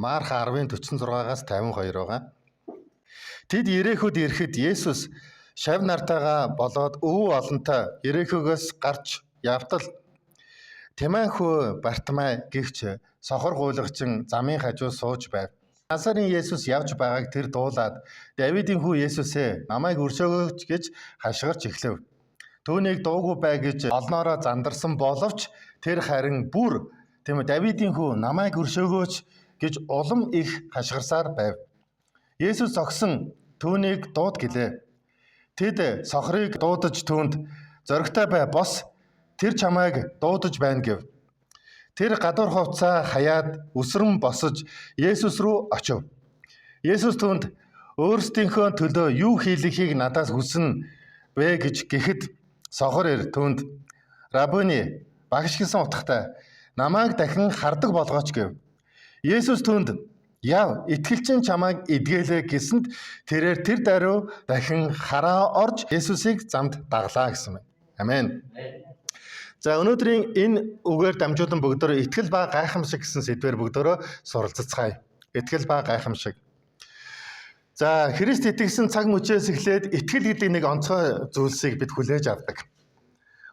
Марк 10:46-аас 52 байгаа. Тэд Ерехөд ирэхэд Есүс шавь нартайгаа болоод өвөө олонтой Ерехөгөөс гарч явтал Тимэхүү Бартимай гэгч сохор гуйлагчин замын хажуу сууж байв. Назарын Есүс явж байгааг тэр дуулаад Давидын хүү Есүсээ намайг өршөөгөөч гэж хашгирч эхлэв. Түүнийг дуугүй бай гэж олноороо зандарсан боловч тэр харин бүр Давидын хүү намайг өршөөгөөч гэж улам их хашгирсаар байв. Есүс зогсон түүнийг дууд гэлээ. Тэд сохрыг дуудаж түүнд зоригтой бай бос тэр чамайг дуудаж байна гэв. Тэр гадуур хувцаа хаяад үсрэн босож Есүс рүү очив. Есүс түүнд өөрсдийнхөө төлөө юу хийлгэхийг надаас хүснэ вэ гэж гэхэд сохор ир түүнд Рабуни багш гэсэн утгатай намайг дахин хардаг болгооч гэв. Есүс түүнд яв итгэлчин чамайг эдгэлээ гэсэнд тэрээр тэр даруй дахин хараа орж Есүсийг замд даглаа гэсэн байна. Амен. За өнөөдрийн энэ үгээр дамжуулан бүгдөө итгэл ба гайхамшиг гэсэн сэдвээр бүгдөө суралцацгаая. Итгэл ба гайхамшиг. За Христ итгэсэн цаг мөчөөс эхлээд итгэл гэдэг нэг онцгой зүйлсийг бид хүлээж авдаг.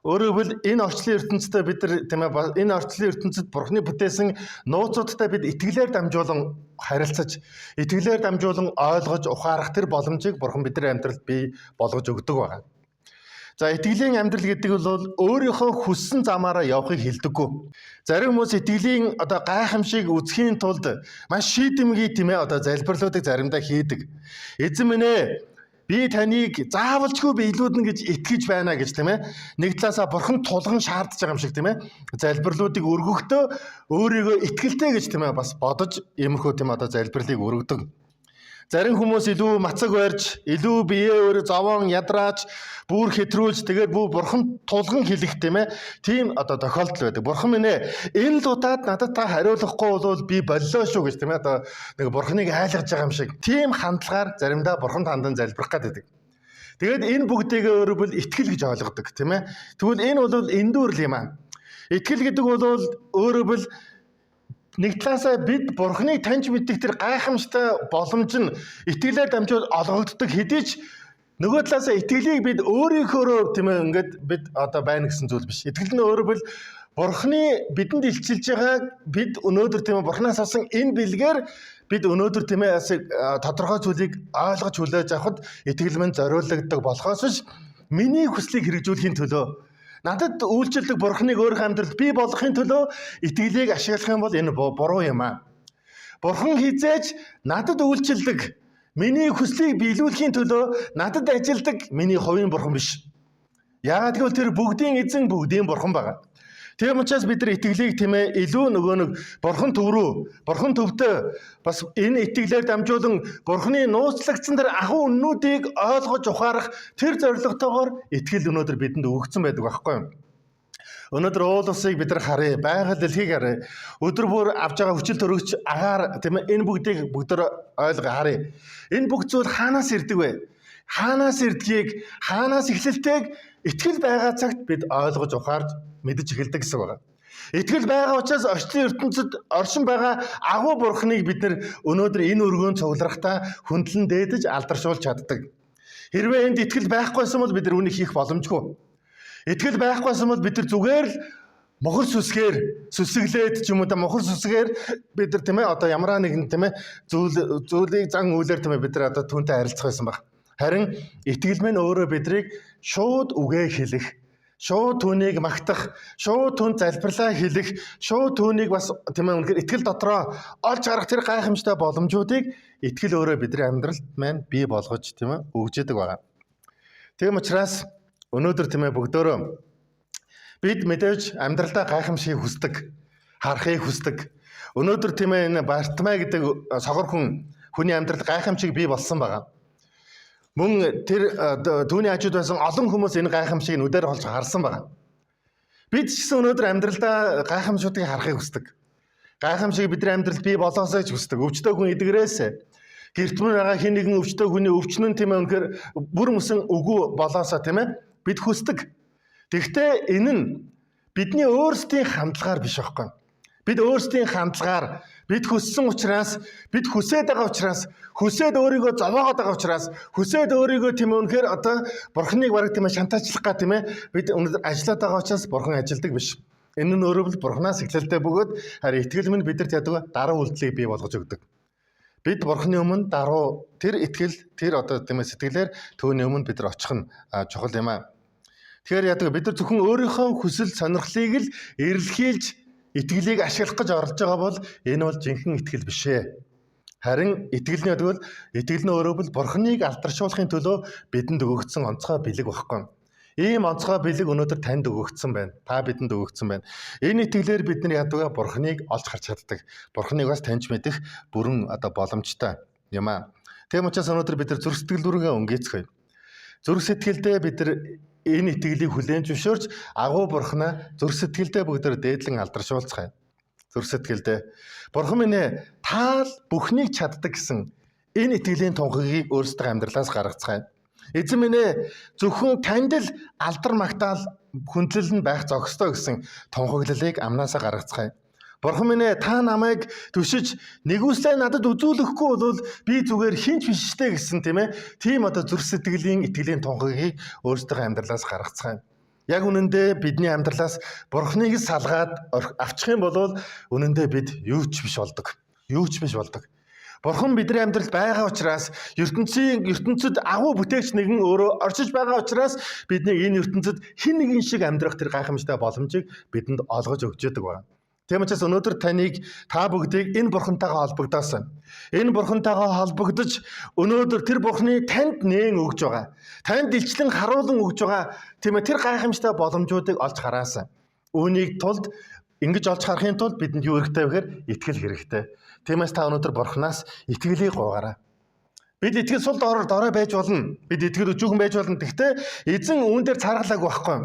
Өөрөөр хэлбэл энэ орчлын ертөнцид бид нар энэ орчлын ертөнцид Бурхны бүтээсэн нууцудтай бид итгэлээр дамжуулан харилцаж, итгэлээр дамжуулан ойлгож, ухаарах тэр боломжийг Бурхан бидний амьдралд бий болгож өгдөг байна. За итгэлийн амьдрал гэдэг бол өөрийнхөө хүссэн замаараа явахыг хэлдэггүй. Зарим хүмүүс итгэлийн гайхамшиг үзэхийн тулд маш шийдэмгий залбирлуудыг заримдаа хийдэг. Эзэн минь ээ би таныг заавалчгүй биелүүлнэ гэж итгэж байна гэж нэг талаасаа Бурхан тулган шаардж байгаа юм шиг залбирлуудыг өргөхдөө өөрийгөө итгэлтэй гэж бас бодож иймэрхүү залбирлыг өргөдөг. Зарим хүмүүс илүү мацаг барьж, илүү биеэ өөр зовоон ядрааж, бүр хэтрүүлж тэгээд Бурхан тулган хэлэх тийм тохиолдол байдаг. Бурхан минь энэ л удаад надад та хариулахгүй бол би боллоо шүү гэж нэг Бурханыг айлгаж байгаа юм шиг. Тийм хандлагаар заримдаа Бурханд хандан залбирах гэдэг. Тэгээд энэ бүгдийг өөрөөр итгэл гэж ойлгодог, Тэгвэл энэ бол эндүүрл юм аа. Итгэл гэдэг бол өөрөөр нэг талаасаа бид Бурханыг таньж мэддэг тэр гайхамшигтай боломж нь итгэлээр дамжуулан олгогддог хэдий ч нөгөө талаасаа итгэлийг бид өөрийнхөөрөө бид байна гэсэн зүйл биш. Итгэл нь өөрөөр Бурханы бидэнд илчилж байгааг бид өнөөдөр Бурханаас авсан энэ бэлгээр бид өнөөдөр тодорхой зүйлийг ойлгож хүлээж авахд итгэл минь зориулагддаг болохоос биш миний хүслийг хэрэгжүүлэхийн төлөө надад үйлчлдэг Бурханыг өөрийнхөө амьдралд бий болгохын төлөө итгэлийг ашиглах юм бол энэ буруу юм аа. Бурхан хизээж надад үйлчлдэг миний хүслийг биелүүлэхийн төлөө надад ажилдаг миний хувийн Бурхан биш. Яагаад гэвэл тэр бүгдийн эзэн бүгдийн Бурхан байгаа. Тийм учраас бид нар итгэлийг илүү Бурхан төв рүү, Бурхан төвдөө бас энэ итгэлээр дамжуулан Бурханы нууцлагдсан тэр агуу үннүүдийг ойлгож ухаарах тэр зорилготойгоор итгэл өнөөдөр бидэнд өгөгдсөн байдаг байхгүй юу? Өнөөдөр уул усыг бид нар харъя, байгаль дэлхийг харъя. Өдөр бүр авж байгаа хүчил төрөгч агаар энэ бүгдийг ойлгоо харъя. Энэ бүх зүйл хаанаас ирдэг вэ? Хаанаас ирдгийг, хаанаас эхлэлтэйг итгэл байгаа цагт бид ойлгож ухаарж мэдэж эхэлдэг гэсэн байна. Итгэл байгаа учраас орчлын ертөнцид оршин байгаа агуу Бурханыг бид нар өнөөдөр энэ өргөөн цугларахтаа хөндлөн дээдэж алдаршуулж чаддаг. Хэрвээ энд итгэл байхгүйсэн бол бид нар үнийг хийх боломжгүй. Итгэл байхгүйсэн бол бид нар зүгээр л мохор сүсгээр сүсэглээд ч юм уу мохор сүсгээр бид нар ямар нэгэн зүйлийг зан үйлээр бид нар түүнтэй харилцах байсан баг. Харин итгэл минь өөрөө бидрийг шууд үгээ хэлэх, шууд түүнийг магтах, шууд түүнд залбирлаа хэлэх, шууд түүнийг бас үнэхээр итгэл дотроо олж харах тэр гайхамшигтай боломжуудыг итгэл өөрөө бидний амьдралд маань бий болгож өгж яадаг байна. Тийм учраас өнөөдөр бүгдөө бид мэдээж амьдралдаа гайхамшиг хүсдэг, харахыг хүсдэг. Өнөөдөр энэ Бартимай гэдэг сохор хүний амьдралд гайхамшиг бий болсон байна. Мөн тэр түүний хажууд байсан олон хүмүүс энэ гайхамшиг нүдээр олж харсан байна. Бид ч гэсэн өнөөдөр амьдралдаа гайхамшигтыг харахыг хүсдэг. Гайхамшиг бидний амьдралд бий болоосоо ч хүсдэг. Өвчтөе хүн эдгэрээс гэрт мөн байгаа хин нэгэн өвчтөе хүний өвчнөн үнэхээр бүр мөсөн үгүй болоосоо бид хүсдэг. Тэгэхдээ энэ нь бидний өөрсдийн хандлагаар биш байхгүй. Бид өөрсдийн хандлагаар Бид хүссэн учраас, бид хүсээд байгаа учраас, хүсээд өөрийгөө зовоогоод байгаа учраас, хүсээд өөрийгөө тийм үнэхээр одоо Бурхныг бараг тийм шантаачлах гэх тийм бид өнөөдөр ажиллаад байгаа учраас Бурхан ажилдаг биш. Энэ нь өөрөөр хэл Бурханаас эхлэлтэй бөгөөд харин итгэл минь бидэрт яадаг даруй үйлдэлийг бий болгож өгдөг. Бид Бурханы өмнө даруй тэр итгэл тэр одоо тийм сэтгэлээр түүний өмнө бид нар очих нь чухал юм аа. Тэгэхээр яадаг бид нар зөвхөн өөрийнхөө хүсэл сонирхлыг л эрэлхийлж итгэлийг ашиглах гэж оролж байгаа бол энэ бол жинхэнэ итгэл биш ээ. Харин итгэлний бол итгэл нь өөрөөр хэл Бурханыг алдаршуулахын төлөө бидэнд өгөгдсөн онцгой бэлэг багхгүй. Ийм онцгой бэлэг өнөөдөр танд өгөгдсөн байна. Та бидэнд өгөгдсөн байна. Энэ итгэлээр бид нар яадаг Бурханыг олж харж чаддаг. Бурханыг бас таньж мэдэх бүрэн одоо боломжтой юм аа. Тийм учраас өнөөдөр бид нар зүрх сэтгэл рүүгээ өнгөцгöö. Зүрх сэтгэлдээ бид нар энэ итгэлийг хүлээн зөвшөөрч агуу Бурханаа зүрх сэтгэлдээ бүгдээр дээдлэн алдаршуулцгаая. Зүрх сэтгэлдээ Бурхан минь ээ та л бүхнийг чаддаг гэсэн энэ итгэлийн тунхагийг өөрсдөө амьдралаас гаргацгаая. Эзэн минь ээ зөвхөн танд л алдар магтаал хүндлэл нь байх зохистой гэсэн тунхаглалыг амнаасаа гаргацгаая. Бурхан минь ээ та намайг түшиж нэгүслээ надад үзүүлэхгүй бол би зүгээр хинч биш штэ гэсэн тийм ээ. Тийм одоо зүрх сэтгэлийн итгэлийн тунхагийг өөрсдөө амьдралаас гаргацгаая. Яг үнэндээ бидний амьдралаас Бурханыг салгаад авчих юм бол үнэндээ бид юу ч биш болдог. Юу ч биш болдог. Бурхан бидний амьдралд байгаа учраас ертөнцид агуу бүтээгч нэгэн өөрөө оршиж байгаа учраас бидний энэ ертөнцид хэн нэгэн шиг амьдрах тэр гайхамшигтай боломжийг бидэнд олгож өгч яадаг байна. Тийм учраас өнөөдөр та бүгдийг энэ Бурхантайгаа холбогдоосон. Энэ Бурхантайгаа холбогдож өнөөдөр тэр Бурханы танд нээн өгж байгаа. Танд илчлэн харуулan өгж байгаа. Тийм ээ тэр гайхамшигтай боломжуудыг олж хараасан. Үүнийг тулд ингэж олж харахын тулд бидэнд юу хэрэгтэй вэ гэхээр итгэл хэрэгтэй. Тиймээс та өнөөдөр Бурханаас итгэлийг гуйгаарай. Бид итгэл сул дорой байж болно. Бид итгэл өчүүхэн байж болно. Гэхдээ эзэн үүн дээр цааргалаагүй байхгүй.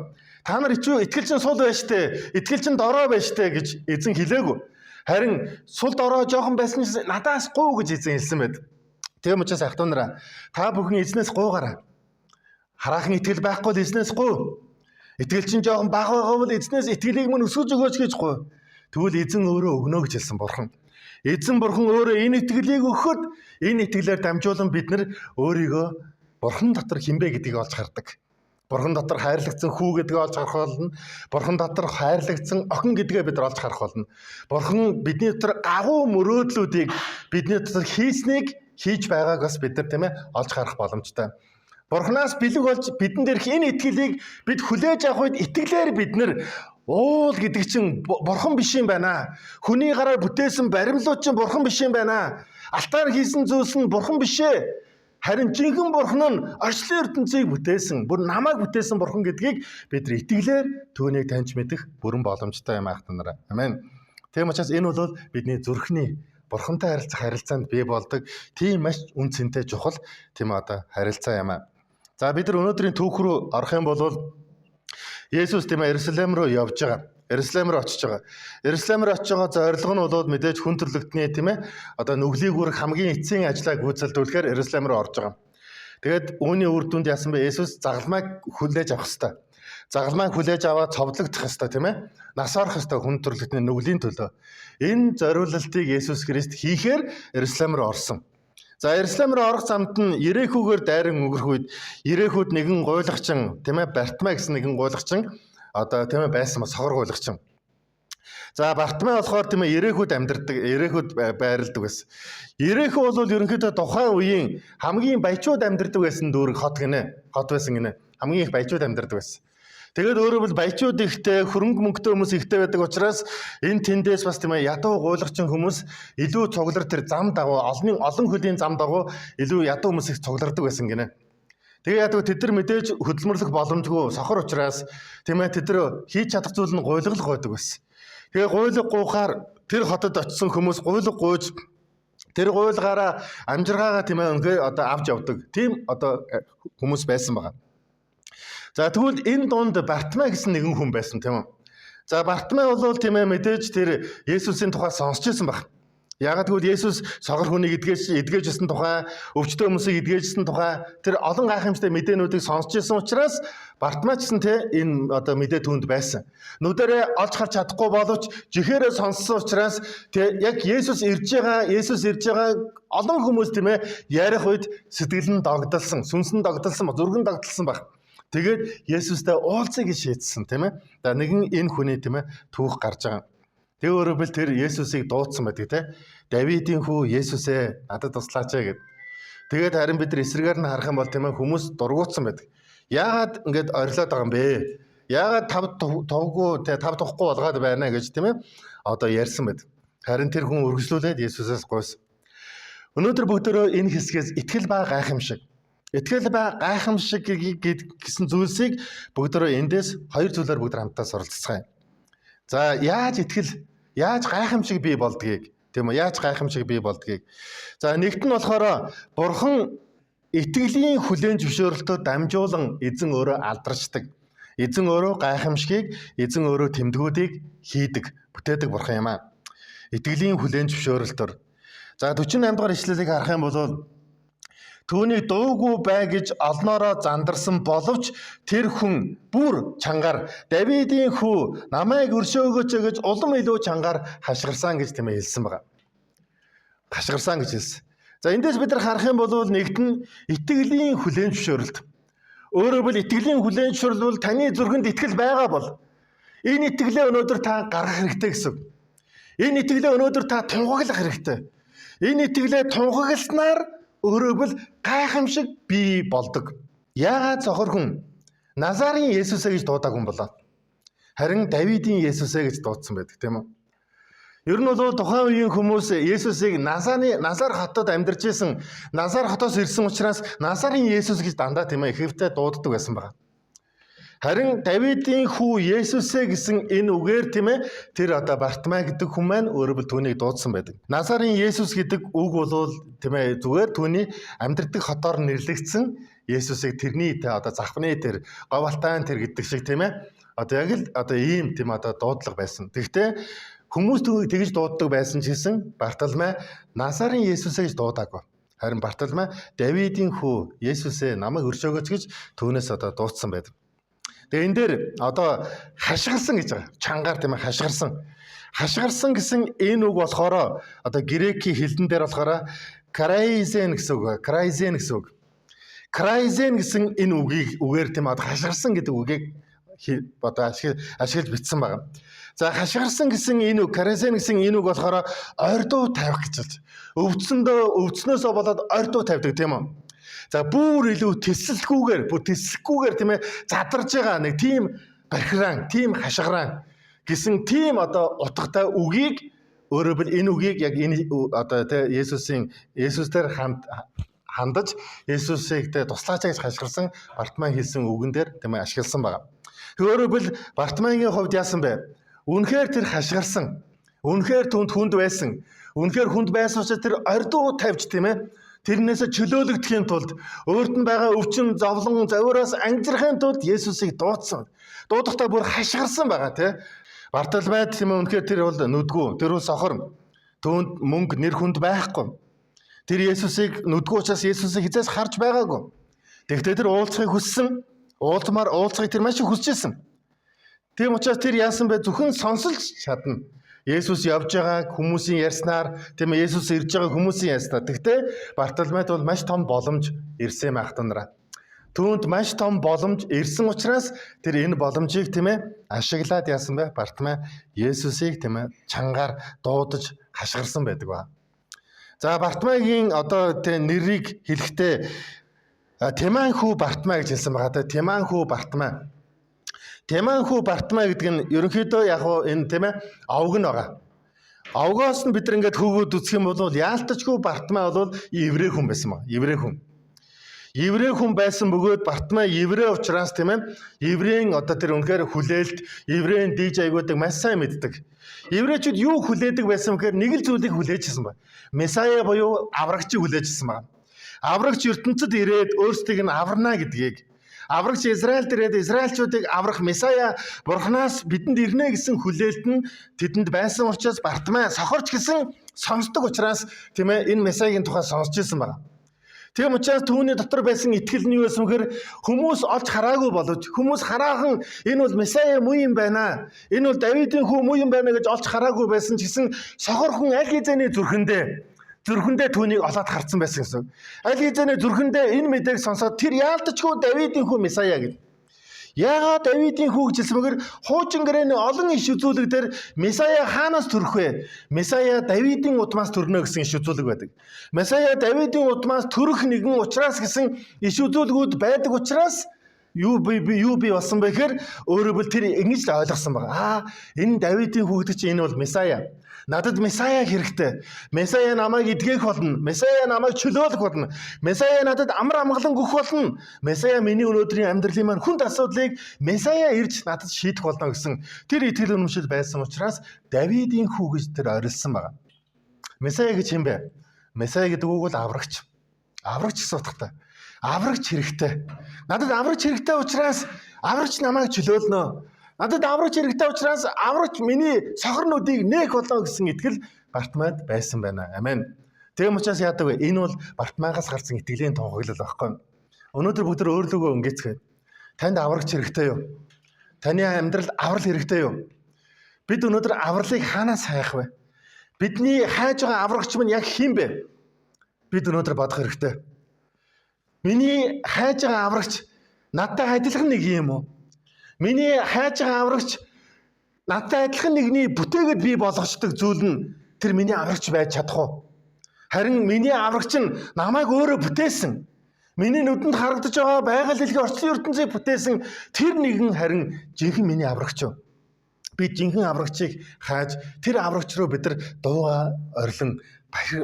Та нар итгэл чинь сул байж тээ, итгэл чинь дорой байж тээ гэж эзэн хэлээгүй. Харин сул дорой жоохон байсан ч надаас гуу гэж эзэн хэлсэн байд. Тийм учраас ахтун нараа та бүхэн эзнээс гуугаарай. Хараахан итгэл байхгүй л эзнээс гуй. Итгэл чинь жоохон бага байгаа бол эзнээс итгэлийг мөн өсгөж өгөөч гэж гуй. Тэгвэл эзэн өөрөө өгнө гэж хэлсэн Бурхан. Эзэн Бурхан өөрөө энэ итгэлийг өгөхөд энэ итгэлээр дамжуулан бид нар өөрийгөө Бурхан дотор хинбэ гэдгийг олж хардаг. Бурхан дотор хайрлагдсан хүү гэдгээ олж харах болно. Бурхан дотор хайрлагдсан охин гэдгээ бид олж харах болно. Бурхан бидний дотор агуу мөрөөдлүүдийг бидний дотор хийснийг хийж байгааг бас бид нар тийм ээ олж харах боломжтой. Бурханаас бэлэг болж бидэн дээрх энэ итгэлийг бид хүлээж авах үед итгэлээр бид нар уул гэдэг чинь Бурхан биш юм байна. Хүний гараар бүтээсэн баримлууд чинь Бурхан биш юм байна. Алтаар хийсэн зүйлс нь Бурхан биш ээ. Харин жинхэнэ Бурхан нь орчлон ертөнцийг бүтээсэн, бүр намайг бүтээсэн Бурхан гэдгийг бид нар итгэлээр түүнийг таньж мэдэх бүрэн боломжтой юм аах танараа. Амен. Тийм учраас энэ бол бидний зүрхний Бурхантай харилцах харилцаанд бий болдог тийм маш үн цэнтэй чухал тийм одоо харилцаа юм аа. За бид нар өнөөдрийн түүх рүү орох юм бол Есүс тийм Иерусалим руу явж байгаа. Иерусалим руу очиж байгаа. Иерусалим руу очиж байгаа зорилго нь бол мэдээж хүн төрлөختний тийм ээ одоо нүглийг үрэх хамгийн эцсийн ажлаа гүйцэлдүүлэхээр Иерусалим руу орж байгаа. Тэгээд үүний үр дүнд яасан бэ? Есүс загалмайг хүлээж авах ёстой. Загалмайг хүлээж аваад цовдлогдох ёстой тийм ээ. Нас орох ёстой хүн төрлөختний нүглийн төлөө. Энэ зориулалтыг Есүс Христ хийхээр Иерусалим руу орсон. За Иерусалим руу орох замд нь Ерехүүгээр дайран өнгөрөх үед Ерехүүд нэгэн гуйлагчин тийм ээ Бартимай гэсэн нэгэн гуйлагчин одоо тийм ээ байсан согор гуйлагчин. За Бартимай болохоор тийм ээ Ерехүүд амьдардаг, Ерехүүд байрладаг байсан. Ерехүү бол ерөнхийдөө тухайн үеийн хамгийн баячууд амьдардаг байсан дүүрэг хот гинэ. Хот байсан гинэ. Хамгийн их баячууд амьдардаг байсан. Тэгээд өөрөөр хэл баячууд ихтэй хөрөнгө мөнгөтэй хүмүүс ихтэй байдаг учраас энэ тэндээс бас тийм ээ ядуу гуйлагчин хүмүүс илүү цуглар тэр зам дагуу олон хөлийн зам дагуу илүү ядуу хүмүүс их цуглардаг байсан гинэ. Тэгээ яадаг тэд нар мэдээж хөдөлмөрлөх боломжгүй сохор учраас тийм ээ тэд нар хийж чадах зүйл нь гуйлгал гойдог байсан. Тэгээ гуйлга гуйхаар тэр хотод очисон хүмүүс гуйлга гуйж тэр гуйлгаараа амжиргаагаа тийм ээ ингээ одоо авч явдаг. Тийм одоо хүмүүс байсан байгаа. За тэгвэл энэ дунд Бартимай гэсэн нэгэн хүн байсан тийм үү. За Бартимай бол тийм ээ мэдээж тэр Есүсийн тухай сонсч байсан баг. Яагаад гэвэл Есүс согор хүнийг эдгээжсэн тухай, өвчтөө хүмүүсийг эдгээжсэн тухай тэр олон гайхамшигтай мэдээнүүдийг сонсч ирсэн учраас Бартимай ч гэсэн энэ мэдээ түүнд байсан. Нүдэрээ олж харж чадахгүй боловч жихээрээ сонссон учраас яг Есүс ирж байгаа олон хүмүүс ярих үед сэтгэл нь догдолсон, сүнс нь догдолсон, зүрх нь догдолсон баг. Тэгээд Есүстэй уулзъя гэж шийдсэн нэгэн энэ хүний түүх гарч байгаа. Тэг өөрөөр бил тэр Есүсийг дуудсан байдаг Давидын хүү Есүсээ надад туслаач гэд. Тэгээд харин бид нар эсрэгээр нь харах юм бол хүмүүс дургуутсан байдаг. Яагаад ингэж орилоод байгаа юм бэ? Яагаад тав тухгүй болгоод байна гэж ярьсан байдаг. Харин тэр хүн үргэлжлүүлээд Есүсээс гуйсан. Өнөөдөр бүгдөө энэ хэсгээс итгэл ба гайхамшиг гэсэн зүйлсийг бүгдөө эндээс хоёр зүйлээр бүгд хамтдаа суралцгаая. За яаж гайхамшиг бий болдгийг За нэгт нь болохоор Бурхан итгэлийн хүлээн зөвшөөрөлтөд дамжуулан эзэн өөрөө алдаршдаг. Эзэн өөрөө гайхамшигыг, эзэн өөрөө тэмдгүүдийг хийдэг, бүтээдэг Бурхан юм аа. Итгэлийн хүлээн зөвшөөрөлтөөр. За 48 дугаар ишлэлийг харах юм бол түүний дуугүй бай гэж олноороо зандарсан боловч тэр хүн бүр чангаар Давидын хүү намайг өршөөгөөч гэж улам илүү чангаар хашгирсан гэж хэлсэн байгаа. Хашгирсан гэж хэлсэн. За эндээс бид нар харах юм бол нэгт нь итгэлийн хүлээн зөвшөөрөлт. Өөрөөр хэл итгэлийн хүлээн зөвшөөрөл бол таны зүрхэнд итгэл байгаа бол энэ итгэлээ өнөөдөр та гаргах хэрэгтэй гэсэн. Энэ итгэлээ өнөөдөр та тунхаглах хэрэгтэй. Энэ итгэлээ тунхагласнаар өөрөөр хэл гайхамшиг бий болдог. Яагаад сохор хүн Назарын Есүсээ гэж дуудаагүй юм болоо? Харин Давидын Есүсээ гэж дуудсан байдаг тийм үү? Ер нь бол тухайн үеийн хүмүүс Есүсийг Назар хотод амьдарч исэн, Назар хотоос ирсэн учраас Назарын Есүс гэж дандаа ихэвчлэн дууддаг байсан байна. Харин Давидын хүү Есүсээ гэсэн энэ үгээр тэр Бартимай гэдэг хүн маань өөрөөр хэл түүнийг дуудсан байдаг. Назарын Есүс гэдэг үг бол зүгээр түүний амьдардаг хотоор нэрлэгдсэн Есүсийг тэрний завхны тэр говалтайн тэр гэдэг шиг яг л ийм дуудлага байсан. Тэгвэл хүмүүс түүнийг тэгж дууддаг байсан ч гэсэн Бартимай Назарын Есүсээ гэж дуудаагүй. Харин Бартимай Давидын хүү Есүсээ намайг өршөөгөөч гэж түүнээс дуудсан байдаг. Тэгээ энэ дээр хашгирсан гэж байгаа. Чангаар хашгирсан. Хашгирсан гэсэн энэ үг болохоор грекийн хэлэн дээр болохоор крайзен гэсэн үг. Крайзен гэсэн энэ үгээр хашгирсан гэдэг үгийг ашиглаж бичсэн байгаа. За хашгирсан гэсэн энэ үг, крайзен гэсэн энэ үг болохоор ордуу тавих гэж байна. Өвдснөөсөө болоод ордуу тавьдаг тийм үү? За бүр илүү тэсэлгүйгээр задарж байгаа тийм бархиран, тийм хашгиран гэсэн тийм утгатай үгийг өөрөөр хэл энэ үгийг яг энэ Есүсээр хандаж Есүсийг туслаач гэж хашгирсан Бартимай хэлсэн үгэн дээр ашигласан байгаа. Өөрөөр хэл Бартимайгийн хувьд яасан бэ? Үнэхээр тэр хашгирсан. Үнэхээр хүнд байсан. Үнэхээр хүнд байсан учраас тэр ордуу тавьж тэрнээс чөлөөлөгдөхийн тулд өөрт нь байгаа өвчин, зовлон, завираас ангижрахын тулд Есүсийг дуудсан. Дуудахдаа бүр хашгирсан байгаа Бартимайд үнэхээр тэр бол нүдгүй, тэр бол сохор. Түүнд мөнгө, нэр хүнд байхгүй. Тэр Есүсийг нүдгүй учраас Есүсийг хизээс харж байгаагүй. Тэгвэл тэр уулзахыг хүссэн. Уулзахыг тэр маш их хүсэж байсан. Тийм учраас тэр яасан бэ? Зөвхөн сонсолж чадна. Есүс явж байгаа хүмүүсийн ярьснаар Есүс ирж байгаа хүмүүсийн ярьснаар. Тэгтээ Бартимайд бол маш том боломж ирсэн махтанараа. Түүнд маш том боломж ирсэн учраас тэр энэ боломжийг ашиглаад яасан бэ? Бартимай Есүсийг чангаар дуудаж хашгирсан байдаг ба. За Бартимайгийн нэрийг хэлэхдээ Тиман хүү Бартимай гэж хэлсэн байгаа. Тиман хүү Бартимай. Тиман хүү Бартимай гэдэг нь ерөнхийдөө энэ овг нь байгаа. Овгоос нь бид нар хөөгөөд үзэх юм бол яалтчгүй Бартимай бол еврей хүн байсан ба. Еврей хүн байсан бөгөөд Бартимай еврей учраас еврейн тэр үнэхээр хүлээлт, еврейн дийж аягуудаг маш сайн мэддэг. Еврейчүүд юу хүлээдэг байсан гэхээр нэг л зүйлийг хүлээжсэн ба. Месая буюу аврагчийг хүлээжсэн ба. Аврагч ертөнцид ирээд өөрсдийг нь аварна гэдгийг, Аврагч Израильд ирээд Израильчуудыг аврах Месая Бурханаас бидэнд ирнэ гэсэн хүлээлт нь тэдэнд байсан учраас Бартимай сохорч гэсэн сонсдог учраас тийм ээ энэ Месаягийн тухай сонсч ирсэн байна. Тийм учраас түүний дотор байсан итгэл нь юу байсан гэхээр хүмүүс олж хараагүй боловч хүмүүс хараахан энэ бол Месая муу юм байна. Энэ бол Давидын хүү муу юм байна гэж олж хараагүй байсан ч гэсэн сохор хүн аль хэзээний зүрхэндээ түүнийг олоод харсан байсан гэсэн. Аль хэзээний зүрхэндээ энэ мэдээг сонсоод тэр яалтчгүй Давидын хүү Месая гэж. Яагаад Давидын хүү гэж хэлсмээр хуучин гэрээний олон иш үзүүлэгдэр Месая хаанаас төрөх вэ? Месая Давидын удмаас төрнө гэсэн иш үзүүлэг байдаг. Месая Давидын удмаас төрөх нэгэн учраас гэсэн иш үзүүлгүүд байдаг учраас юу би болсон бэ гэхээр өөрөөр хэл тэр ингэж л ойлгосон байна. Энэ Давидын хүү гэдэг чинь энэ бол Месая. Надад Месая хэрэгтэй. Месая намайг эдгэх болно. Месая намайг чөлөөлөх болно. Месая надад амар амгалан өгөх болно. Месая миний өнөөдрийн амьдралын маань хүнд асуудлыг Месая ирж надад шийдэх болно гэсэн тэр итгэл үнэмшил байсан учраас Давидын хүү гэж тэр орилсон байна. Месая гэж юм бэ? Месая гэдэг үг бол аврагч. Аврагч гэсэн утгатай. Аврагч хэрэгтэй. Надад аврагч хэрэгтэй учраас аврагч намайг чөлөөлнө. Надад аврагч хэрэгтэй учраас аврагч миний сохорнуудыг нээх болоо гэсэн итгэл Бартимайд байсан байна. Амен. Тийм учраас яадаг вэ? Энэ бол Бартимайгаас гарсан итгэлийн тунхаглал байхгүй. Өнөөдөр бүгд өөрлөгөө өнгөцгөөд танд аврагч хэрэгтэй юу? Таны амьдралд аврал хэрэгтэй юу? Бид өнөөдөр авралыг хаанаас хайх вэ? Бидний хайж байгаа аврагч минь яг хэн бэ? Бид өнөөдөр бодох хэрэгтэй. Миний хайж байгаа аврагч надтай адилхан нэг юм уу? Миний хайж байгаа аврагч надтай адилхан нэгний бүтээгэд би болгочдөг зүйл нь тэр миний аврагч байж чадах уу? Харин миний аврагч нь намайг өөрөө бүтээсэн. Миний нүдэнд харагдаж байгаа байгаль дэлхийн орчлон ертөнцийг бүтээсэн тэр нэгэн харин жинхэнэ миний аврагч юу? Би жинхэнэ аврагчийг хайж тэр аврагч руу бид нар дууга орилон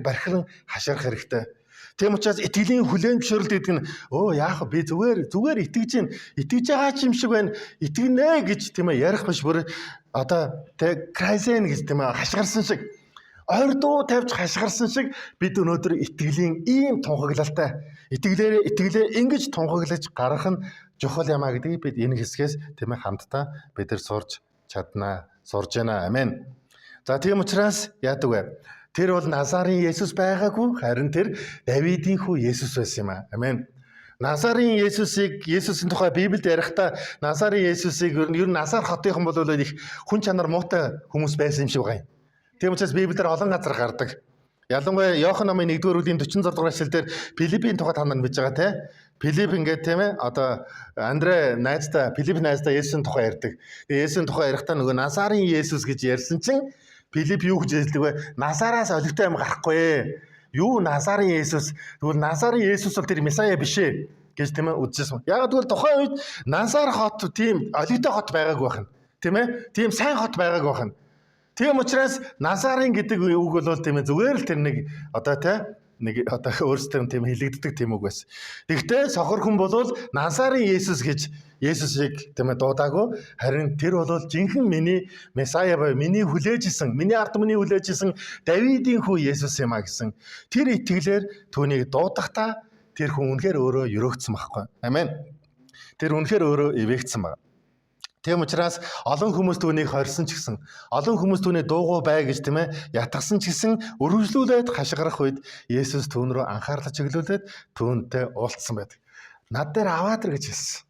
бархиран хашгирах хэрэгтэй. Тийм учраас итгэлийн хүлээн зөвшөөрөлт гэдэг нь яах вэ? Би зүгээр итгэж байгаа ч юм шиг байна. Итгэнэ гэж тийм ээ ярих биш бүр одоо тэг крайзен гэж тийм ээ хашгирсан шиг ойр дуу тавьж хашгирсан шиг бид өнөөдөр итгэлийн ийм тунхаглалтай итгэлээ ингэж тунхаглаж гарах нь чухал юм а гэдгийг бид энэ хэсгээс тийм ээ хамтдаа бид нар сурж байна. Амен. За тийм учраас яадаг вэ? Тэр бол Назарын Есүс байгаагүй, харин тэр Давидын хүү Есүс байсан юм аа. Амен. Назарын Есүсийн тухай Библиэд ярихдаа Назарын Есүсийг ер нь Назар хотынхан бол их хүн чанар муутай хүмүүс байсан юм шиг байна. Тийм учраас Библиэр олон газар гардаг. Ялангуяа Иохан номын 1-р бүлгийн 46 дугаар эшлэлдэр Филиппийн тухай та нар мэдж байгаа те. Филипп ингээд тийм ээ одоо Андре найздаа Филипп найздаа Есүсийн тухай ярьдаг. Тэгээ Есүсийн тухай ярихдаа нөгөө Назарын Есүс гэж ярьсан чинь Филипп юу гэж хэлдэг вэ? Назараас олигтой юм гарахгүй. Юу Назарын Есүс? Тэгвэл Назарын Есүс бол тэр Месая биш ээ гэж тийм ээ үзчихсэн. Яг тэгвэл тухайн үед Назар хот тийм олигтой хот байгаагүй байна. Тийм ээ? Тийм сайн хот байгаагүй байна. Тийм учраас Назарын гэдэг үг бол тийм ээ зүгээр л тэр нэг өөрсдөө тийм хэлэгддэг тийм үг байсан. Тэгвэл сохор хүн бол Назарын Есүс гэж Есүсийг тийм ээ дуудаагүй. Харин тэр бол жинхэнэ миний Месая бай, миний хүлээжсэн, миний ард түмний хүлээжсэн Давидын хүү Есүс юм а гэсэн. Тэр итгэлээр түүнийг дуудахдаа тэр хүн үнэхээр өөрөө өрөөгдсөн байхгүй. Амен. Тэр үнэхээр өөрөө эвээгдсэн байна. Тийм учраас олон хүмүүс түүнийг хорьсон ч гэсэн, олон хүмүүс түүний дуугүй бай гэж тийм ээ ятгсан ч гэсэн өргөжлүүлээд хашгирах үед Есүс түүн рүү анхаарлаа чиглүүлээд түүнтэй уулзсан байдаг. Над дээр аваад ир гэж хэлсэн.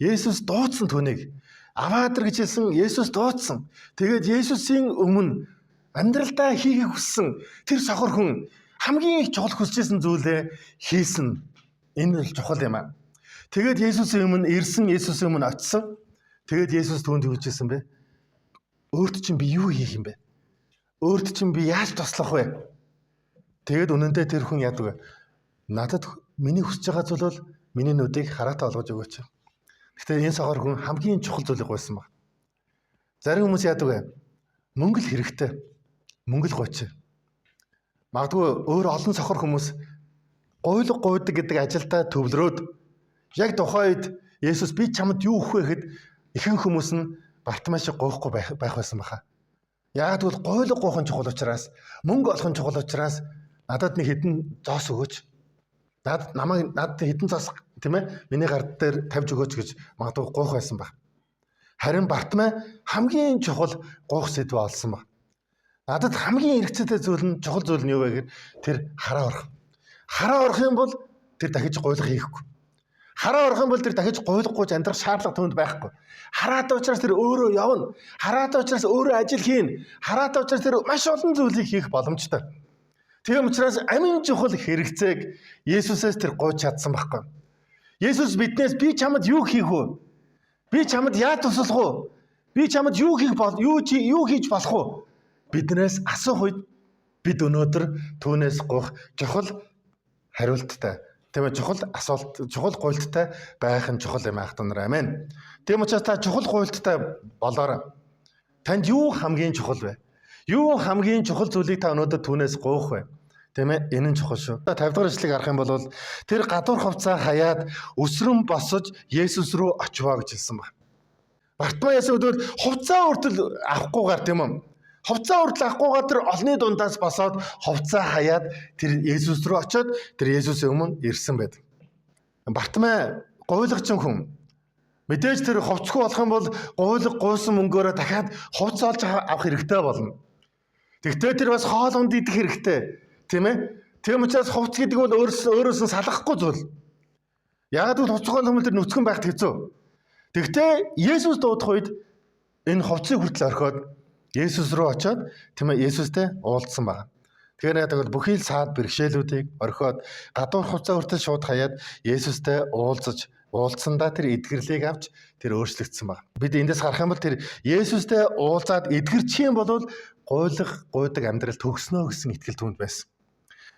Есүс дуудсан түүнийг. Аваад ир гэж хэлсэн Есүс дуудсан. Тэгээд Есүсийн өмнө амьдралдаа хийхийг хүссэн тэр сохор хүн хамгийн их чухал хүсэжсэн зүйлээ хийсэн. Энэ л чухал юм аа. Тэгээд Есүсийн өмнө ирсэн, Есүсийн өмнө очисон. Тэгээд Есүс түүнд юу хэлжсэн бэ? Өөрт чинь би юу хийх юм бэ? Өөрт чинь би яаж туслах вэ? Тэгээд үнэндээ тэр хүн яадаг вэ? Надад миний хүсэж байгаа зүйл бол миний нүдийг хараатай олгож өгөөч. Гэхдээ энэ сохор хүн хамгийн чухал зүйлийг гуйсан баг. Зарим хүмүүс яадаг вэ? Мөнгө л хэрэгтэй. Мөнгө л гуйч. Магадгүй өөр олон сохор хүмүүс гуйлга гуйдаг гэдэг ажилдаа төвлөрөөд яг тухайн үед Есүс би чамд юу өгөх вэ гэхэд ихэнх хүмүүс нь Бартимай шиг гуйхгүй байх байсан баха. Яг тэгвэл гуйлга гуйх нь чухал учраас, мөнгө олох нь чухал учраас надад нэг хэдэн зоос өгөөч. Надад хэдэн зоос тийм ээ миний гар дээр тавьж өгөөч гэж магадгүй гуйх байсан баг. Харин Бартимей хамгийн чухал гуйх сэдв олсон баг. Надад хамгийн хэрэгцээтэй зүйл нь чухал зүйл нь юу вэ гэхээр тэр хараа орох. Хараа орох юм бол тэр дахиж гуйлах хийхгүй. Хараа орох юм бол тэр дахиж гуйлахгүй амьдрах шаардлага түүнд байхгүй. Хараатай учраас тэр өөрөө явна. Хараатай учраас өөрөө ажил хийн. Хараатай учраас тэр маш олон зүйлийг хийх боломжтой. Тийм учраас амин чухал хэрэгцээг Есүсээс тэр гуйж чадсан байхгүй. Есүс биднээс би чамд юу хийх вэ? Би чамд яа туслах вэ? Би чамд юу хийж болох вэ? Биднээс асуух үед бид өнөөдөр түүнээс гуйх чухал хариулттай. Тийм ээ чухал асуулт, чухал гуйлттай байх нь чухал юм аах нар амин. Тийм учраас та чухал гуйлттай болоорой. Танд юу хамгийн чухал вэ? Юу хамгийн чухал зүйлийг та өнөөдөр түүнээс гуйх вэ? Тийм ээ энэ нь чухал шүү. 50 дахь эшлэгийг харах юм бол тэр гадуур хувцаа хаяад өсрөн босож Есүс рүү очиваа гэж хэлсэн байна. Бартимей өдөр хувцаа хүртэл авахгүйгээр тийм үү? Хувцаа хүртэл авахгүйгээр тэр олны дундаас босоод хувцаа хаяад тэр Есүс рүү очиод тэр Есүсийн өмнө ирсэн байдаг. Бартимей гуйлагчин хүн. Мэдээж тэр хувцгүй болох юм бол гуйсан мөнгөөрөө дахиад хувц олж авах хэрэгтэй болно. Тэгтээ тэр бас хоолунд идэх хэрэгтэй. Тийм ээ? Тийм учраас хувц гэдэг бол өөрөөс нь салахгүй зүйл. Яг л хувцгүй хүмүүс тэр нүцгэн байхд хэцүү. Тэгтээ Есүс дуудах үед энэ хувцсыг хүртэл орхиод Есүс рүү очиод тийм ээ Есүстэй уулзсан байна. Тэгэхээр яг бүхий л саад бэрхшээлүүдийг орхиод гадуур хувцаа хүртэл шууд хаяад Есүстэй уулзсандаа тэр эдгэрлийг авч тэр өөрчлөгдсөн байна. Бид эндээс харах юм бол тэр Есүстэй уулзаад эдгэрчих юм бол гуйдаг амьдрал төгснөө гэсэн итгэл түнд байсан.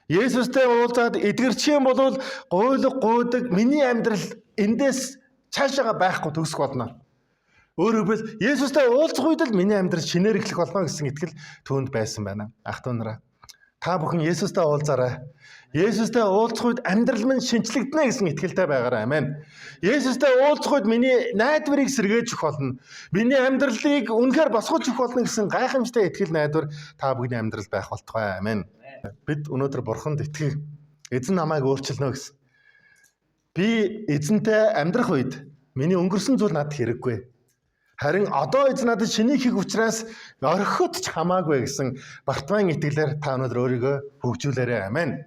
Есүстэй уулзаад эдгэрчих юм бол гуйдаг миний амьдрал эндээс цаашаага байхгүй төгсөх болно. Өөрөөр хэлбэл Есүстэй уулзах үед л миний амьдрал шинээр эхлэх болно гэсэн итгэл түүнд байсан байна. Ах トゥ нараа та бүхэн Есүстэй уулзаарай. Есүстэй уулзах үед амьдрал минь шинчлэгдэнэ гэсэн итгэлтэй байгаарай. Амен. Есүстэй уулзах үед миний найдварыг сэргээж өгөх болно. Миний амьдралыг үнэхээр босгож өгөх болно гэсэн гайхамшигтай итгэл найдвар та бүхний амьдралд байх болтугай. Амен. Бид өнөөдөр Бурханд итгэх. Эзэн намайг өөрчилнө гэсэн. Би эзэнтэй амьдрах үед миний өнгөрсөн зүйл надад хэрэггүй. Харин одоо эзэн надад шинийг хийх учраас орхиход ч хамаагүй гэсэн Бартимейн итгэлээр та өнөөдөр өөрийгөө хөгжүүлээрэй. Амен.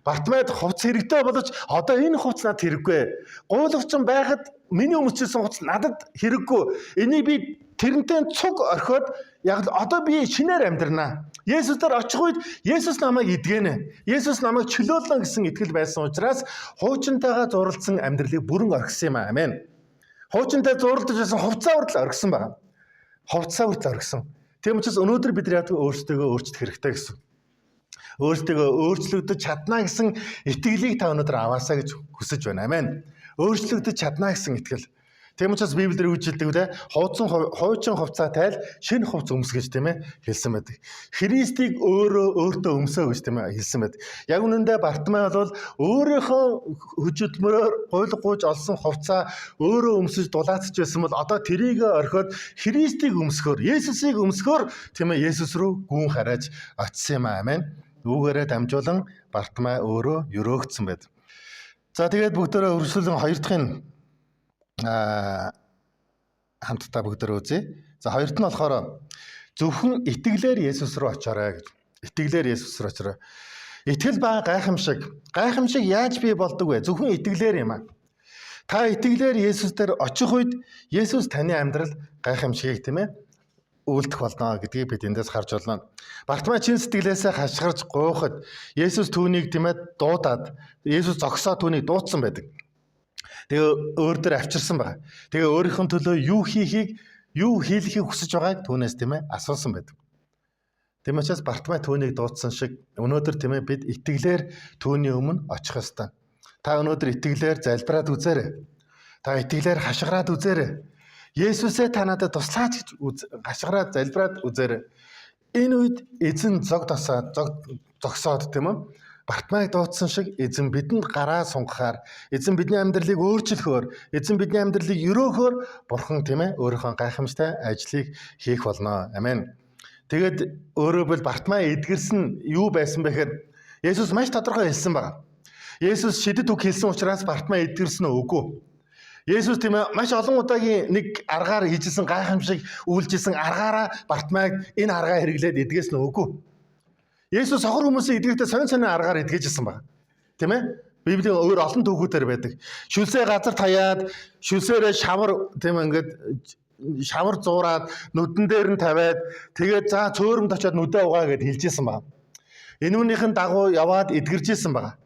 Бартимейд хувц хэрэгтэй боловч одоо энэ хувц надад хэрэггүй. Гуйлагчин байхад миний өмсчихсэн хувц надад хэрэггүй. Энийг би тэрнтэй цуг орхиод яг л одоо би шинээр амьдрнаа. Есүсээр очих үед Есүс намайг эдгэнэ. Есүс намайг чөлөөлнө гэсэн итгэл байсан учраас хуучинтайгаа зуралдсан амьдралыг бүрэн орхисон юм аа. Амен. Хуучинтай зуралдаж байсан хувцаа хүртэл орхисон байна. Хувцаа хүртэл орхисон. Тийм учраас өнөөдөр бид яг өөрсдөө өөрчлөх хэрэгтэй гэсэн. Өөрсдөө өөрчлөгдөж чадна гэсэн итгэлийг та өнөөдөр аваасаа гэж хүсэж байна. Амен. Өөрчлөгдөж чадна гэсэн итгэл. Тийм учраас Библиэр юу хэлдэг вэ? Хуучин хувцаатай л шинэ хувц өмсгөж тийм ээ хэлсэн байдаг. Христийг өөртөө өмсөө гэж тийм ээ хэлсэн байдаг. Яг үнэндээ Бартимей бол өөрийнхөө хөдөлмөрөөр гуйлгууж олсон хувцаа өөрөө өмсөж дулаацж байсан бол одоо тэрийг орхиод Христийг өмсгөөр, Есүсийг өмсгөөр тийм ээ Есүс рүү гүн харааж очсон юм аа. Амен. Үүгээрээ дамжуулан Бартимей өөрөө өрөөгдсөн байд. За тэгээд бүгдээрээ өршөөлөн хоёр дахь нь хамтдаа бүгдээр үзье. За хоёрт нь болохоор зөвхөн итгэлээр Есүс рүү очоорой гэж. Итгэлээр Есүс рүү очоорой. Итгэл ба гайхамшиг. Гайхамшиг яаж бий болдог вэ? Зөвхөн итгэлээр юм аа. Та итгэлээр Есүс дээр очих үед Есүс таны амьдрал гайхамшигыг тийм ээ үйлдэх болно гэдгийг бид эндээс харж байна. Бартимей чин сэтгэлээсээ хашгирч гуйхад Есүс түүнийг тийм ээ дуудаад Есүс зогсоо түүнийг дуудсан байдаг. Тэгээ өөр дөр авчирсан байна. Тэгээ өөрийнхөө төлөө юу хийлэхийг хүсэж байгааг түүнээс тийм ээ асуусан байдаг. Тийм учраас Бартимей түүнийг дуудсан шиг өнөөдөр тийм ээ бид итгэлээр түүний өмнө очих ёстой. Та өнөөдөр итгэлээр залбираад үзээрэй. Та итгэлээр хашгираад үзээрэй. Есүсээ та надад туслаач гэж хашгираад залбираад үзээрэй. Энэ үед эзэн зогсоод тийм ээ Бартимейг дуудсан шиг эзэн бидэнд гараа сунгахаар, эзэн бидний амьдралыг өөрчлөхөөр, эзэн бидний амьдралыг өрөөхөөр Бурхан тийм ээ өөрийнхөө гайхамшигтай ажлыг хийх болно. Амен. Тэгээд өөрөөр хэлбэл Бартимей эдгэрсэн юу байсан бэ гэхээр Есүс маш тодорхой хэлсэн байна. Есүс шидэд үг хэлсэн учраас Бартимей эдгэрсэн нь үгүй. Есүс тийм ээ маш олон удаагийн нэг аргаар хийжсэн гайхамшиг үйлжилсэн аргаараа Бартимейг энэ аргаа хэрэглээд эдгэсэн нь үгүй. Есүс сохор хүмүүсийн эдгэхдээ сонин аргаар эдгэжсэн байна. Тийм ээ? Библийн өөр олон төвхүүдээр байдаг. Шүлсээ газар таяад, шүлсээрээ шавар тийм ээ ингээд шавар зуураад, нүдэн дээр нь тавиад, тэгээд за цөөрөмд очиод нүдээ угаа гэд хэлжсэн байна. Энүүнийхэн дагуу яваад эдгэржсэн байна.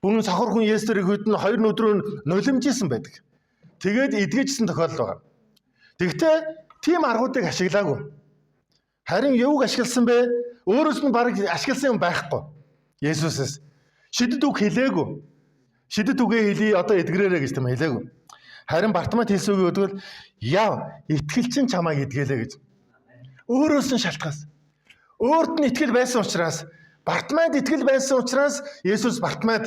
Бүгэн сохор хүн Есүс төрөйгүйд нь 2 өдрөөр нулимжсэн байдаг. Тэгээд эдгэжсэн тохиолдол байна. Тэгвэл тийм аргуудыг ашиглаагүй. Харин юуг ашигласан бэ? Өөрөөс нь бараг ашигласан юм байхгүй. Есүсээс шидэд үг хэлээгүй. Шидэд үгээ хэлий одоо эдгэрээрэй гэж тийм хэлээгүй. Харин Бартимейд хэлсэн үг өгдөгөл яв итгэлчин чамайг эдгэлээ гэж. Өөрөөс нь шалтгаас. Өөрт нь итгэл байсан учраас Бартимейд итгэл байсан учраас Есүс Бартимейд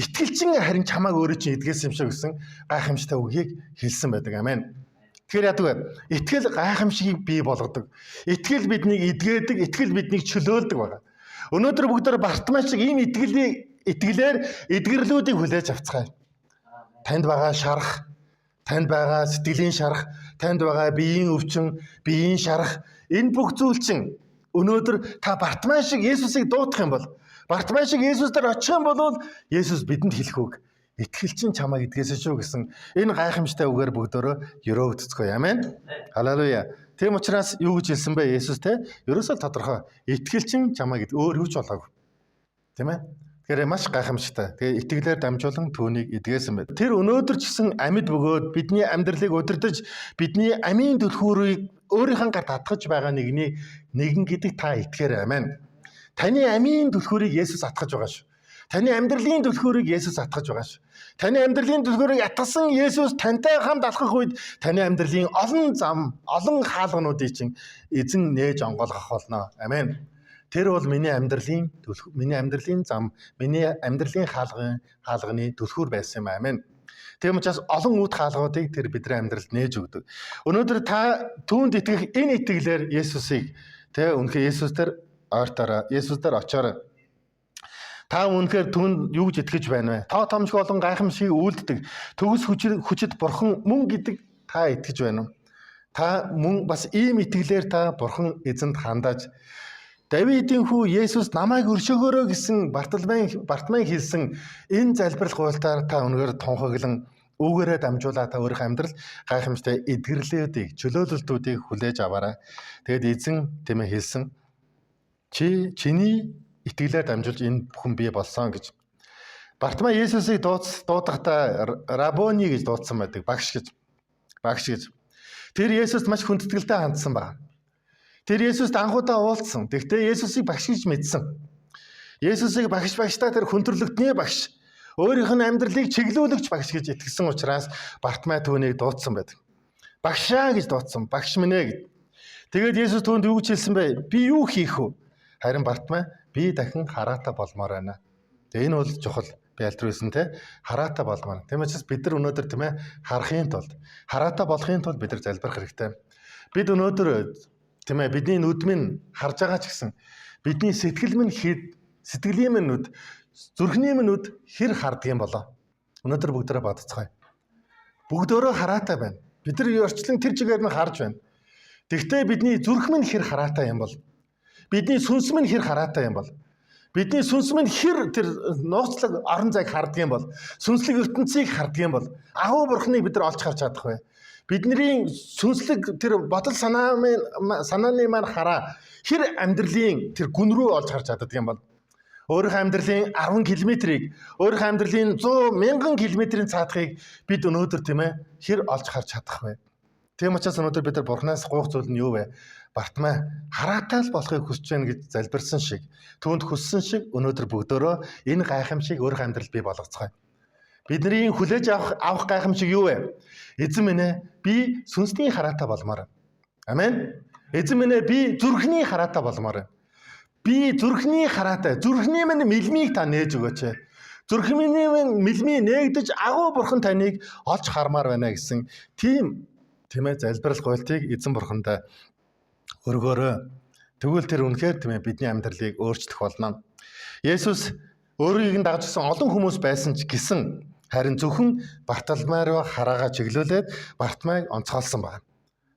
итгэлчин харин чамайг өөрөө чинь эдгээсэн юм шиг гэсэн гайхамшигтай үгийг хэлсэн байдаг. Амен. Тэгэхээр яадаг вэ? Итгэл гайхамшигыг бий болгодог. Итгэл биднийг эдгээдэг, итгэл биднийг чөлөөлдөг байна. Өнөөдөр бүгдээр Бартимей шиг ийм итгэлээр эдгэрлүүдийг хүлээж авцгаая. Танд байгаа шарах, танд байгаа сэтгэлийн шарах, танд байгаа биеийн өвчин, биеийн шарах энэ бүх зүйл чинь өнөөдөр та Бартимей шиг Есүсийг дуудах юм бол, Бартимей шиг Есүс дээр очих юм бол Есүс бидэнд хэлэх үг итгэлчин чамайг эдгээсэн шүү гэсэн энэ гайхамшигтай үгээр бүгдөө өрөөгдцгөө. Амен. Халелуя. Тийм учраас юу гэж хэлсэн бэ Есүс те? Ерөөсөө тодорхой. Итгэлчин чамайг өөр юу ч болоогүй. Тийм ээ? Тэгэхээр маш гайхамшигтай. Тэгээ итгэлээр дамжуулан түүнийг эдгээсэн байд. Тэр өнөөдөр ч гэсэн амьд бөгөөд бидний амьдралыг удирдах, бидний амийн түлхүүрийг өөрийнхөө гар татгаж байгаа нэгэн гэдэг та итгэхээр амен. Таны амийн түлхүүрийг Есүс атгаж байгаа шүү. Таны амьдралын түлхүүрийг Есүс атгаж байгаа шүү. Таны амьдралын түлхүүрийг атгасан Есүс тантай хамт алхах үед таны амьдралын олон зам, олон хаалгануудыг чинь эзэн нээж онгойлгох болно. Амен. Тэр бол миний амьдралын зам, миний амьдралын хаалганы түлхүүр байсан юм. Амен. Тийм учраас олон үүд хаалгуудыг тэр бидний амьдралд нээж өгдөг. Өнөөдөр та түүнд итгэх энэ итгэлээр Есүсийг үнэхээр Есүс дээр ойртоорой. Есүс дээр очоорой. Та үнэхээр түүнд юу гэж итгэж байна вэ? Та томшиг олон гайхамшиг үйлддэг. Төгс хүчит бурхан мөн гэдэг та итгэж байна уу? Та мөн бас ийм итгэлээр та бурхан эзэнд хандаж Давидын хүү Есүс намайг өршөөгөөрэй гэсэн Бартимей хэлсэн энэ залбирал гуйлтаар та үнэхээр тунхаглан үүгээрээ дамжуулаад та өөрийнхөө амьдрал гайхамшигтай эдгэрлүүдийг, чөлөөлөлтүүдийг хүлээж аваарай. Тэгэд эзэн тэмээ хэлсэн чиний итгэлээр дамжуулж энэ бүхэн бий болсон гэж. Бартимей Есүсийг дуудахдаа Рабони гэж дуудсан байдаг. Багш гэж. Тэр Есүст маш хүндэтгэлтэй хандсан байна. Тэр Есүст анхудаа уулзсан. Тэгвэл Есүсийг багш гэж мэдсэн. Есүсийг багштай тэр хүндрэлтний багш, өөрийнх нь амьдралыг чиглүүлэгч багш гэж итгэсэн учраас Бартимей түүнийг дуудсан байдаг. Багшаа гэж дуудсан. Багш минь ээ гэд. Тэгээд Есүс түүнд юу гэж хэлсэн бэ? Би юу хийх вэ? Харин Бартимей би дахин хараатай болмоор байна. Тэгээ энэ бол чухал. Би альтрүйсэн те хараатай болмоор. Тийм учраас бид нар өнөөдөр тийм ээ харахын тулд, хараатай болохын тулд бид нар залбирах хэрэгтэй. Бид өнөөдөр тийм ээ бидний нүд минь харж байгаа ч гэсэн бидний сэтгэлийн минь нүд, зүрхний минь нүд хэр харддаг юм болоо. Өнөөдөр бүгдээрээ бодцгаая. Бүгдөө хараатай байна. Бид нар орчлон тэр чигээр нь харж байна. Тэгвэл бидний зүрх минь хэр хараатай юм бол? Бидний сүнс минь хэр хараатай юм бол? Бидний сүнс минь хэр тэр нууцлаг орон зайг харддаг юм бол? Сүнслэг ертөнцийг харддаг юм бол? Агуу бурхныг бид нар олж харж чадах вэ? Бидний сүнслэг тэр бодол санааны маань хараа хэр амьдралын тэр гүн рүү олж харж чаддаг юм бол? Өөрийнхөө амьдралын 10 км-ийг, өөрийнхөө амьдралын 100,000 км-ийн цаатахыг бид өнөөдөр тийм ээ хэр олж харж чадах вэ? Тийм учраас өнөөдөр бид нар бурхнаас гуйх зүйл нь юу вэ? Бартимей хараатай л болохыг хүсэж байна гэж залбирсан шиг, түүнд хүссэн шиг өнөөдөр бүгдөө энэ гайхамшиг өөрийнхөө амьдралд бий болгоцгоё. Бидний хүлээж авах гайхамшиг юу вэ? Эзэн минь ээ, би сүнсний хараатай болмоор. Амен. Эзэн минь ээ, би зүрхний хараатай болмоор. Би зүрхний хараатай, зүрхний минь мэлмийг та нээж өгөөч. Зүрхний минь мэлмий нээгдэж агуу бурхан таныг олж хармаар байна гэсэн тийм ээ залбирал гуйлтыг эзэн бурхандаа өргөөрөө. Тэгвэл тэр үнэхээр тийм ээ бидний амьдралыг өөрчлөх болно. Есүс өөрийг нь дагажсан олон хүмүүс байсан ч гэсэн харин зөвхөн Бартоломай руу хараагаа чиглүүлээд Бартоломайг онцгойлсон байна.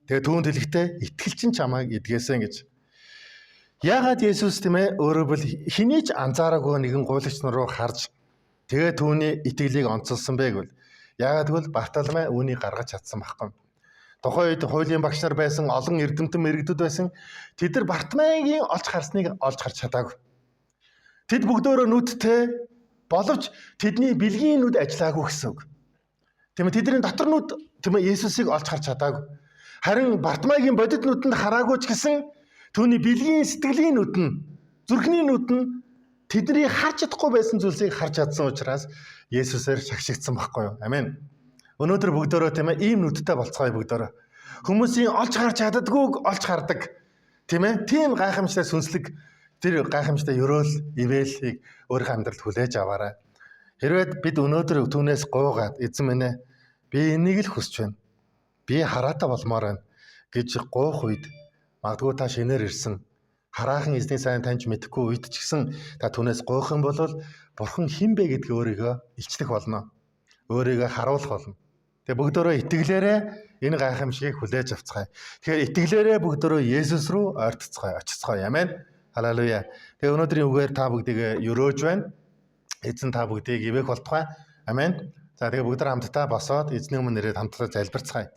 Тэгээ түүнд хэлэхдээ итгэл чинь чамайг эдгээсэн гэж. Яагаад Есүс тийм ээ өөрөө бол хэний ч анзаараагүй нэгэн гуйлагч нар руу харж тэгээ түүний итгэлийг онцолсон бэ гэвэл яагаад гэвэл Бартоломай үүнийг гаргаж чадсан байхгүй. Тухайн үед хуулийн багш нар байсан, олон эрдэмтэн мэрэгдүүд байсан. Тэд нар Бартоломайгийн олж харсныг олж харж чадаагүй. Тэд бүгдөө нүдтэй боловч тэдний бэлгийн нүд ажиллаагүй гэсэн үг. Тийм ээ тэдний дотор нүд тийм ээ Есүсийг олж харж чадаагүй. Харин Бартоломайгийн бодит нүдэнд хараагүй ч гэсэн түүний бэлгийн сэтгэлийн нүд нь, зүрхний нүд нь тэдний харж чадахгүй байсан зүйлсийг харж чадсан учраас Есүсээр шагшигдсан байхгүй юу? Амен. Өнөөдөр бүгдөө тийм ээ ийм нүдтэй болцгоё бүгдөө. Хүмүүсийн олж харж чаддаггүйг олж хардаг. Тийм ээ? Тийм гайхамшигтай сүнслэг тэр гайхамшигтай ёроол, ивэлийг өөрийнхөө амьдралд хүлээж аваарай. Хэрвээ бид өнөөдөр түүнээс гуугаад эзэн минь ээ би энийг л хүсэж байна. Би хараатай болмоор байна гэж гуйх үед магадгүй та шинээр ирсэн хараахан эзний сайн таньж мэдэхгүй үед ч гэсэн та түүнээс гуйх юм бол бурхан хэн бэ гэдгийг өөрийгөө илчлэх болно. Өөрийгөө харуулах болно. Тэгээ бүгдөө итгэлээрээ энэ гайхамшигыг хүлээж авцгаая. Тэгэхээр итгэлээрээ бүгдөө Есүс рүү ойртцгаая, очицгаая. Амен. Халелуя. Тэгээ өнөөдрийн үгээр та бүгдийг өрөөж байна. Эзэн та бүгдийг ивэх болтугай. Амен. За тэгээ бүгд хамтдаа босоод эзний өмнө ирээд хамтдаа залбирцгаая.